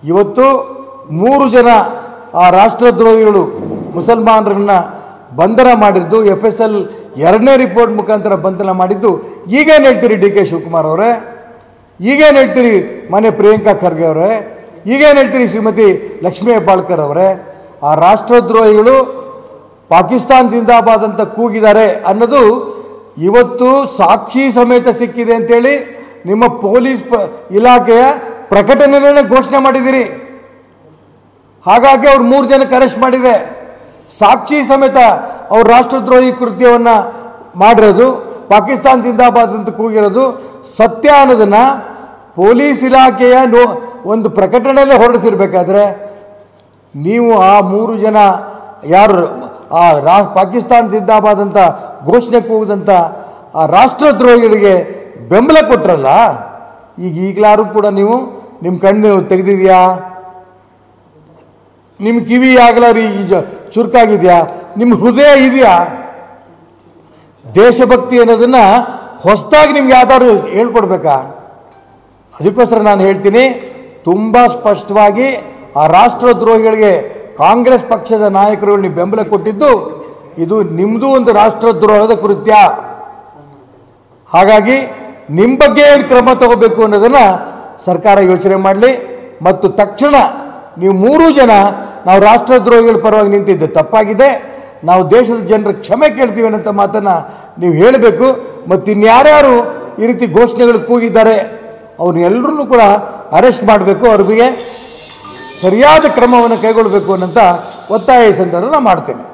ಇವತ್ತು 3 ಜನ ಆ ರಾಷ್ಟ್ರದ್ರೋಹಿಗಳು ಮುಸಲ್ಮಾನರನ್ನ ಬಂಧನ ಮಾಡಿದ್ದು FSL 2ನೇ ರಿಪೋರ್ಟ್ ಮುಖಾಂತರ ಬಂಧನ ಮಾಡಿದ್ದು. ಈಗೇನು ಹೇಳ್ತೀರಿ DK ಶಿವಕುಮಾರ್ ಅವರೇ? ಈಗೇನು ಹೇಳ್ತೀರಿ ಮನೆ ಪ್ರಿಯಾಂಕಾ ಖರ್ಗೆ ಅವರೇ? ಈಗೇನು ಹೇಳ್ತೀರಿ ಶ್ರೀಮತಿ ಲಕ್ಷ್ಮೀ ಹೆಬ್ಬಾಳ್ಕರ್ ಅವರೇ? ಆ ರಾಷ್ಟ್ರದ್ರೋಹಿಗಳು ಪಾಕಿಸ್ತಾನ್ ಜಿಂದಾಬಾದ್ ಅಂತ ಕೂಗಿದ್ದಾರೆ ಅನ್ನೋದು ಇವತ್ತು ಸಾಕ್ಷಿ ಸಮೇತ ಸಿಕ್ಕಿದೆ ಅಂತೇಳಿ ನಿಮ್ಮ ಪೊಲೀಸ್ ಇಲಾಖೆಯ ಪ್ರಕಟಣೆಯನ್ನೇ ಘೋಷಣೆ ಮಾಡಿದ್ದೀರಿ. ಹಾಗಾಗಿ ಅವ್ರು 3 ಜನಕ್ಕೆ ಅರೆಸ್ಟ್ ಮಾಡಿದೆ. ಸಾಕ್ಷಿ ಸಮೇತ ಅವ್ರು ರಾಷ್ಟ್ರದ್ರೋಹಿ ಕೃತ್ಯವನ್ನು ಮಾಡಿರೋದು, ಪಾಕಿಸ್ತಾನ್ ಜಿಂದಾಬಾದ್ ಅಂತ ಕೂಗಿರೋದು ಸತ್ಯ ಅನ್ನೋದನ್ನು ಪೊಲೀಸ್ ಇಲಾಖೆಯ ಒಂದು ಪ್ರಕಟಣೆಯಲ್ಲೇ ಹೊರಡಿಸಿರ್ಬೇಕಾದ್ರೆ ನೀವು ಆ 3 ಜನ ಯಾರು ಪಾಕಿಸ್ತಾನ್ ಜಿಂದಾಬಾದ್ ಅಂತ ಘೋಷಣೆ ಕೂಗಿದಂಥ ಆ ರಾಷ್ಟ್ರದ್ರೋಹಿಗಳಿಗೆ ಬೆಂಬಲ ಕೊಟ್ಟರಲ್ಲ, ಈಗಲಾರು ಕೂಡ ನೀವು ನಿಮ್ಮ ಕಣ್ಣು ತೆಗೆದಿದೆಯಾ? ನಿಮ್ಮ ಕಿವಿ ಆಗಲಾರಿ ಚುರುಕಾಗಿದೆಯಾ? ನಿಮ್ಮ ಹೃದಯ ಇದೆಯಾ? ದೇಶಭಕ್ತಿ ಅನ್ನೋದನ್ನು ಹೊಸದಾಗಿ ನಿಮ್ಗೆ ಯಾವ್ದಾದ್ರು ಹೇಳ್ಕೊಡ್ಬೇಕಾ? ಅದಕ್ಕೋಸ್ಕರ ನಾನು ಹೇಳ್ತೀನಿ, ತುಂಬ ಸ್ಪಷ್ಟವಾಗಿ ಆ ರಾಷ್ಟ್ರದ್ರೋಹಿಗಳಿಗೆ ಕಾಂಗ್ರೆಸ್ ಪಕ್ಷದ ನಾಯಕರು ನೀವು ಬೆಂಬಲ ಕೊಟ್ಟಿದ್ದು ಇದು ನಿಮ್ಮದು ಒಂದು ರಾಷ್ಟ್ರದ್ರೋಹದ ಕೃತ್ಯ. ಹಾಗಾಗಿ ನಿಮ್ಮ ಬಗ್ಗೆ ಏನು ಕ್ರಮ ತಗೋಬೇಕು ಅನ್ನೋದನ್ನು ಸರ್ಕಾರ ಯೋಚನೆ ಮಾಡಲಿ. ಮತ್ತು ತಕ್ಷಣ ನೀವು 3 ಜನ ನಾವು ರಾಷ್ಟ್ರದ್ರೋಹಿಗಳ ಪರವಾಗಿ ನಿಂತಿದ್ದು ತಪ್ಪಾಗಿದೆ, ನಾವು ದೇಶದ ಜನರ ಕ್ಷಮೆ ಕೇಳ್ತೀವಿ ಅನ್ನೋಂಥ ಮಾತನ್ನು ನೀವು ಹೇಳಬೇಕು. ಮತ್ತು ಇನ್ಯಾರ್ಯಾರು ಈ ರೀತಿ ಘೋಷಣೆಗಳು ಕೂಗಿದ್ದಾರೆ ಅವ್ರನ್ನೆಲ್ಲರೂ ಕೂಡ ಅರೆಸ್ಟ್ ಮಾಡಬೇಕು, ಅವ್ರಿಗೆ ಸರಿಯಾದ ಕ್ರಮವನ್ನು ಕೈಗೊಳ್ಳಬೇಕು ಅನ್ನೋಂಥ ಒತ್ತಾಯ ಈ ಸಂದರ್ಭದಲ್ಲಿ ನಾನು ಮಾಡ್ತೇನೆ.